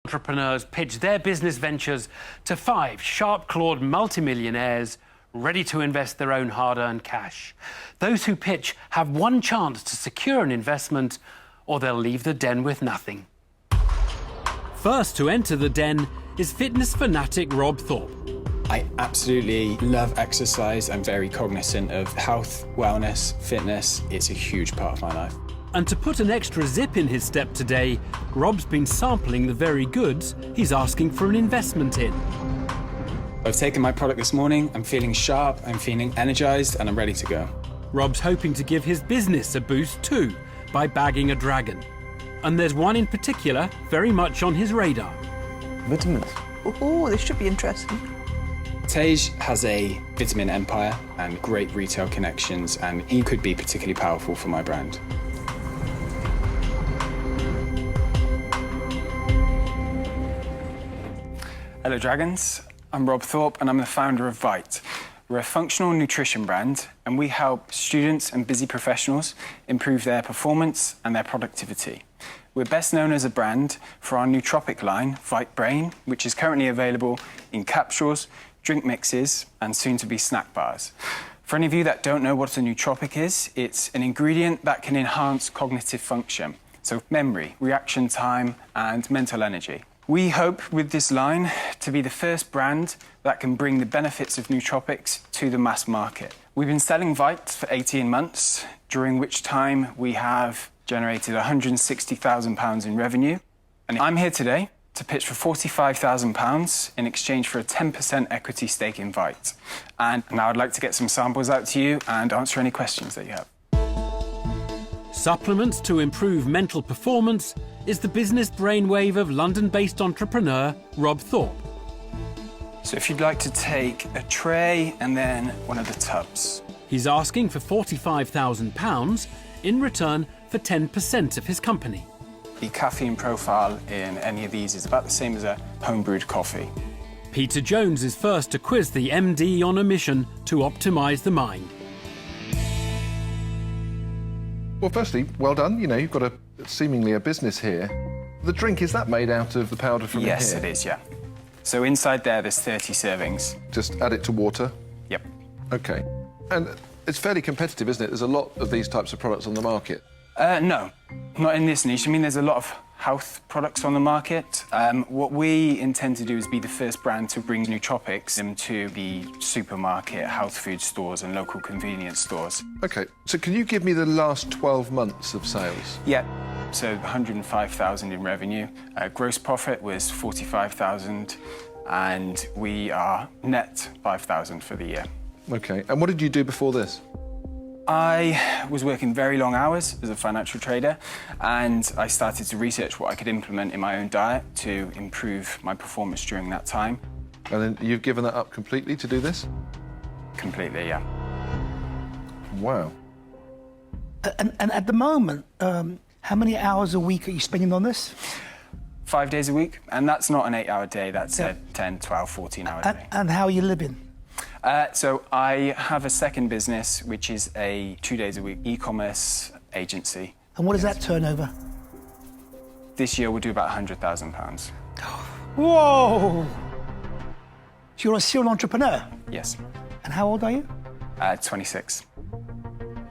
Entrepreneurs pitch their business ventures to 5 sharp-clawed multimillionaires ready to invest their own hard-earned cash. Those who pitch have one chance to secure an investment, or they'll leave the den with nothing. First to enter the den is fitness fanatic Rob Thorpe. I absolutely love exercise. I'm very cognizant of health, wellness, fitness. It's a huge part of my life. And to put an extra zip in his step today, Rob's been sampling the very goods he's asking for an investment in. I've taken my product this morning. I'm feeling sharp, I'm feeling energized, and I'm ready to go. Rob's hoping to give his business a boost too by bagging a dragon. And there's one in particular very much on his radar. Vitamins. Oh, this should be interesting. Tej has a vitamin empire and great retail connections, and he could be particularly powerful for my brand. Hello Dragons, I'm Rob Thorpe and I'm the founder of Vite. We're a functional nutrition brand and we help students and busy professionals improve their performance and their productivity. We're best known as a brand for our nootropic line, Vite Brain, which is currently available in capsules, drink mixes and soon to be snack bars. For any of you that don't know what a nootropic is, it's an ingredient that can enhance cognitive function, so memory, reaction time and mental energy. We hope with this line to be the first brand that can bring the benefits of nootropics to the mass market. We've been selling Vite for 18 months, during which time we have generated £160,000 in revenue. And I'm here today to pitch for £45,000 in exchange for a 10% equity stake in Vite. And now I'd like to get some samples out to you and answer any questions that you have. Supplements to improve mental performance is the business brainwave of London-based entrepreneur Rob Thorpe. So if you'd like to take a tray and then one of the tubs. He's asking for £45,000 in return for 10% of his company. The caffeine profile in any of these is about the same as a home-brewed coffee. Peter Jones is first to quiz the MD on a mission to optimise the mind. Well, firstly, well done. You know, you've got seemingly a business here. The drink, is that made out of the powder from here? Yes, it is, yeah. So inside there's 30 servings. Just add it to water? Yep. OK. And it's fairly competitive, isn't it? There's a lot of these types of products on the market. No, not in this niche. I mean, there's a lot of health products on the market. What we intend to do is be the first brand to bring nootropics into the supermarket, health food stores and local convenience stores. OK, so can you give me the last 12 months of sales? Yeah, so 105,000 in revenue. Gross profit was 45,000 and we are net 5,000 for the year. OK, and what did you do before this? I was working very long hours as a financial trader and I started to research what I could implement in my own diet to improve my performance during that time. And then you've given that up completely to do this? Completely, yeah. Wow. And at the moment, how many hours a week are you spending on this? 5 days a week, and that's not an 8-hour day, that's a 10, 12, 14-hour day. And how are you living? So I have a second business, which is a 2 days a week e-commerce agency. And what is that turnover? This year we'll do about £100,000. Whoa! So you're a serial entrepreneur? Yes. And how old are you? 26.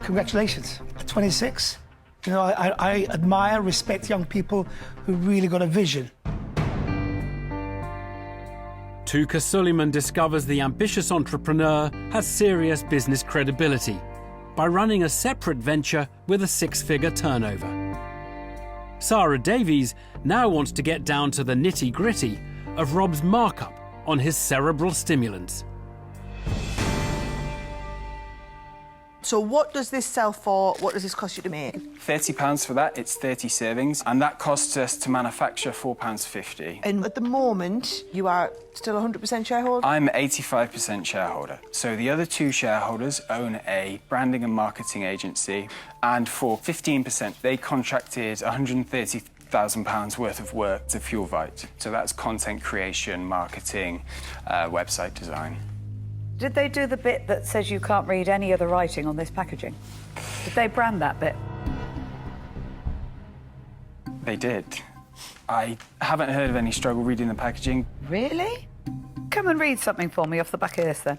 Congratulations. At 26? You know, I admire, respect young people who really got a vision. Tuka Suleiman discovers the ambitious entrepreneur has serious business credibility by running a separate venture with a 6-figure turnover. Sarah Davies now wants to get down to the nitty-gritty of Rob's markup on his cerebral stimulants. So what does this sell for? What does this cost you to make? £30 for that, it's 30 servings, and that costs us to manufacture £4.50. And at the moment, you are still 100% shareholder? I'm 85% shareholder. So the other 2 shareholders own a branding and marketing agency, and for 15%, they contracted £130,000 worth of work to Fuel Vite. So that's content creation, marketing, website design. Did they do the bit that says you can't read any other writing on this packaging? Did they brand that bit? They did. I haven't heard of any struggle reading the packaging. Really? Come and read something for me off the back of this, then.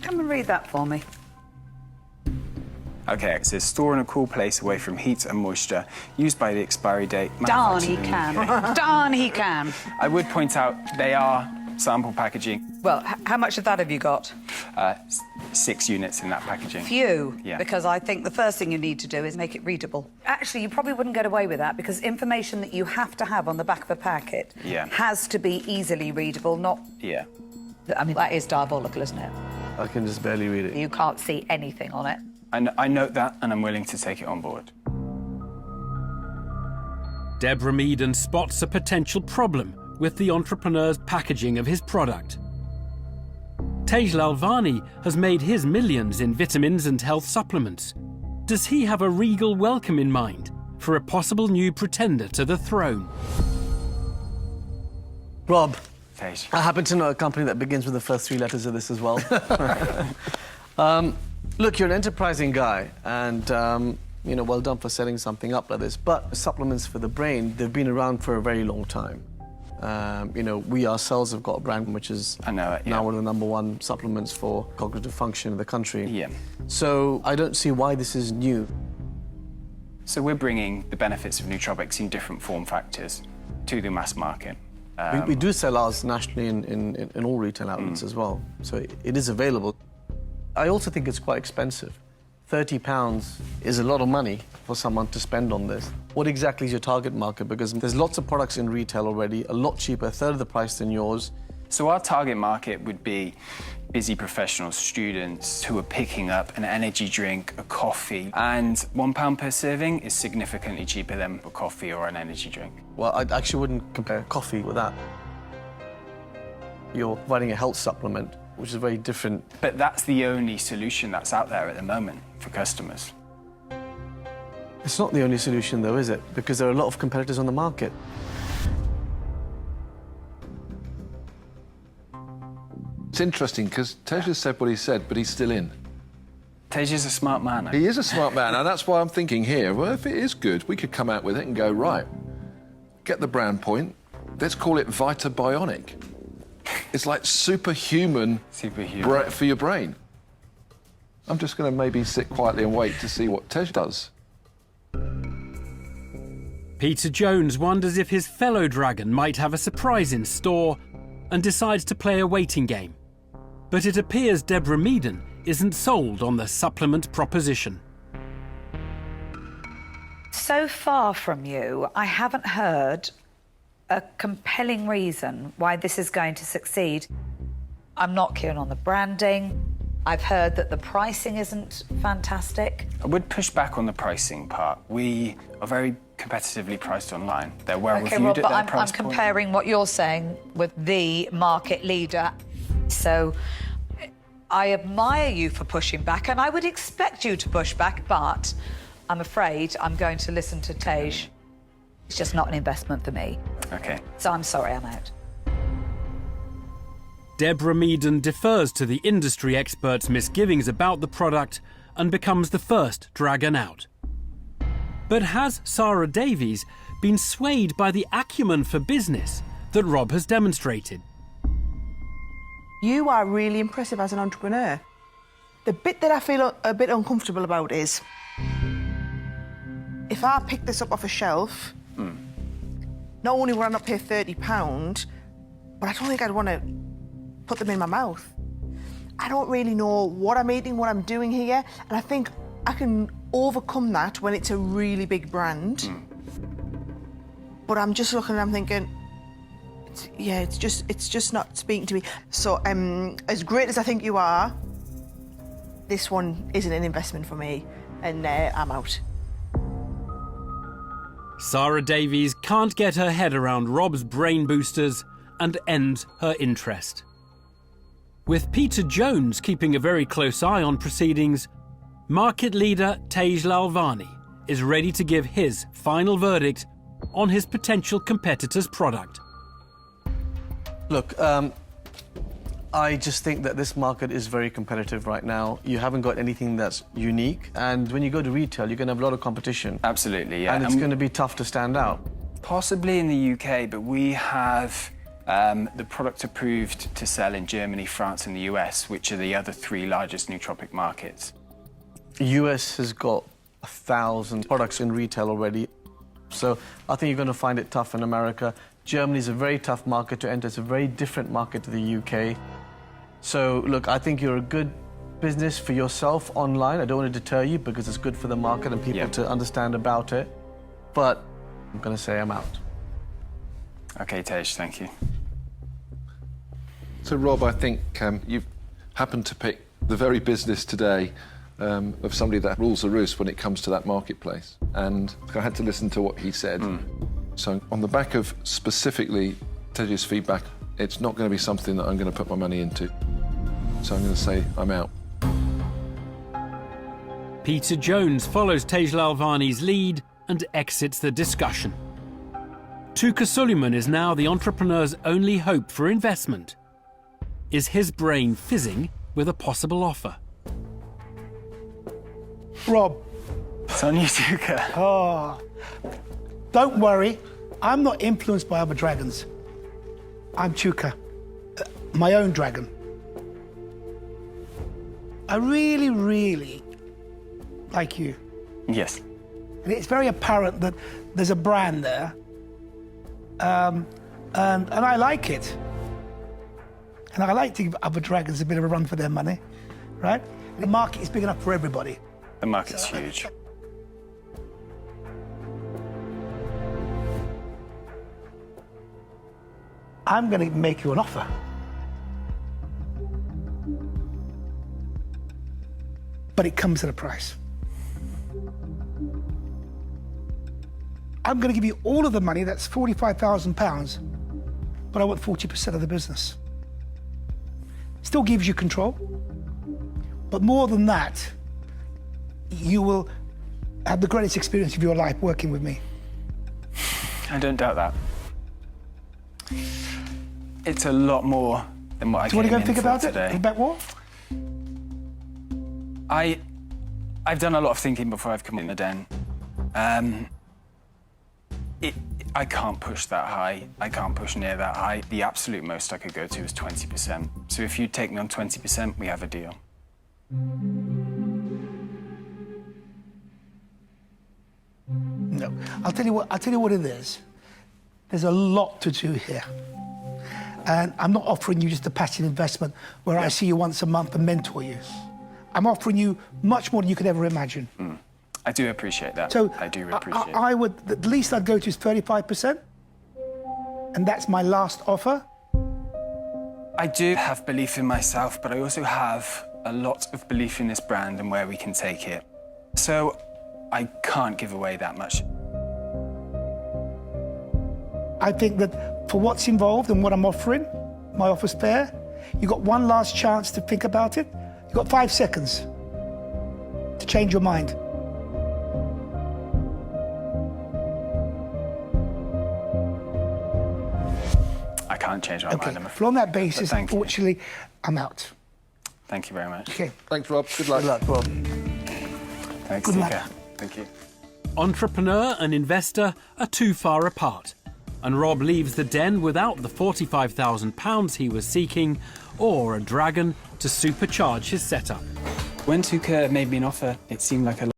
Come and read that for me. Okay, it says store in a cool place away from heat and moisture, used by the expiry date. Darn, he manufactured in the can. UK. Darn, he can. I would point out they are sample packaging. Well, how much of that have you got? 6 units in that packaging. Few. Yeah. Because I think the first thing you need to do is make it readable. Actually, you probably wouldn't get away with that because information that you have to have on the back of a packet has to be easily readable, not... Yeah. I mean, that is diabolical, isn't it? I can just barely read it. You can't see anything on it. I note that, and I'm willing to take it on board. Deborah Meaden spots a potential problem with the entrepreneur's packaging of his product. Tej Lalvani has made his millions in vitamins and health supplements. Does he have a regal welcome in mind for a possible new pretender to the throne? Rob, Tej. I happen to know a company that begins with the first 3 letters of this as well. Look, you're an enterprising guy, and well done for setting something up like this. But supplements for the brain, they've been around for a very long time. We ourselves have got a brand which is I know it, yeah. now one of the #1 supplements for cognitive function in the country. Yeah. So I don't see why this is new. So we're bringing the benefits of nootropics in different form factors to the mass market. We do sell ours nationally in all retail outlets as well, so it is available. I also think it's quite expensive. £30 is a lot of money for someone to spend on this. What exactly is your target market? Because there's lots of products in retail already, a lot cheaper, a third of the price than yours. So our target market would be busy professionals, students who are picking up an energy drink, a coffee, and £1 per serving is significantly cheaper than a coffee or an energy drink. Well, I actually wouldn't compare coffee with that. You're providing a health supplement, which is very different. But that's the only solution that's out there at the moment for customers. It's not the only solution, though, is it? Because there are a lot of competitors on the market. It's interesting because Tej has said what he said, but he's still in. Tej is a smart man. He is a smart man, and that's why I'm thinking here, well, if it is good, we could come out with it and go, right, get the brand point, let's call it Vita Bionic. It's like superhuman for your brain. I'm just going to maybe sit quietly and wait to see what Tej does. Peter Jones wonders if his fellow dragon might have a surprise in store and decides to play a waiting game. But it appears Deborah Meaden isn't sold on the supplement proposition. So far from you, I haven't heard a compelling reason why this is going to succeed. I'm not keen on the branding. I've heard that the pricing isn't fantastic. I would push back on the pricing part. We are very competitively priced online. They're well reviewed Rob, at but their I'm price point. comparing what you're saying with the market leader. So I admire you for pushing back, and I would expect you to push back, but I'm afraid I'm going to listen to Tej. It's just not an investment for me. Okay. So I'm sorry, I'm out. Deborah Meaden defers to the industry experts' misgivings about the product and becomes the first dragon out. But has Sarah Davies been swayed by the acumen for business that Rob has demonstrated? You are really impressive as an entrepreneur. The bit that I feel a bit uncomfortable about is if I pick this up off a shelf, not only would I not pay £30, but I don't think I'd want to put them in my mouth. I don't really know what I'm eating, what I'm doing here, and I think I can overcome that when it's a really big brand. But I'm just looking and I'm thinking, it's just not speaking to me. So as great as I think you are, this one isn't an investment for me, and I'm out. Sarah Davies can't get her head around Rob's brain boosters and ends her interest. With Peter Jones keeping a very close eye on proceedings, market leader Tej Lalvani is ready to give his final verdict on his potential competitor's product. Look, I just think that this market is very competitive right now. You haven't got anything that's unique. And when you go to retail, you're going to have a lot of competition. Absolutely, yeah. And it's going to be tough to stand out. Possibly in the UK, but we have the product approved to sell in Germany, France and the US, which are the other 3 largest nootropic markets. The US has got 1,000 products in retail already. So I think you're going to find it tough in America. Germany is a very tough market to enter. It's a very different market to the UK. So, look, I think you're a good business for yourself online. I don't want to deter you because it's good for the market and people to understand about it. But I'm going to say I'm out. OK, Tej, thank you. So, Rob, I think you've happened to pick the very business today of somebody that rules the roost when it comes to that marketplace. And I had to listen to what he said. So on the back of specifically Tej's feedback, it's not going to be something that I'm going to put my money into. So I'm going to say I'm out. Peter Jones follows Tej Lalvani's lead and exits the discussion. Tuka Suleiman is now the entrepreneur's only hope for investment. Is his brain fizzing with a possible offer? Rob, It's on you, Tuka. oh, don't worry. I'm not influenced by other dragons. I'm Tuka, my own dragon. I really, really like you. Yes. And it's very apparent that there's a brand there. And I like it. And I like to give other dragons a bit of a run for their money, right? The market is big enough for everybody. The market's huge. I'm going to make you an offer. But it comes at a price. I'm going to give you all of the money, that's £45,000, but I want 40% of the business. Still gives you control, but more than that, you will have the greatest experience of your life working with me. I don't doubt that. It's a lot more than what I Do you want to go and came think in for about today. it? About what? I've done a lot of thinking before I've come in the den. I can't push that high. I can't push near that high. The absolute most I could go to is 20%. So if you take me on 20%, we have a deal. No. I'll tell you what it is. There's a lot to do here. And I'm not offering you just a passive investment where I see you once a month and mentor you. I'm offering you much more than you could ever imagine. I do appreciate that. So I do appreciate I would, the least I'd go to is 35%. And that's my last offer. I do have belief in myself, but I also have a lot of belief in this brand and where we can take it. So I can't give away that much. I think that for what's involved and what I'm offering, my offer's fair. You've got one last chance to think about it. You've got 5 seconds to change your mind. I can't change my mind, I'm afraid. On that basis, But thank you. unfortunately, I'm out. Thank you very much. Okay. Thanks, Rob. Good luck. Good luck, Rob. Thanks, Good Tika. luck. Thank you. Entrepreneur and investor are too far apart, and Rob leaves the den without the £45,000 he was seeking or a dragon to supercharge his setup. When Tuka made me an offer, it seemed like a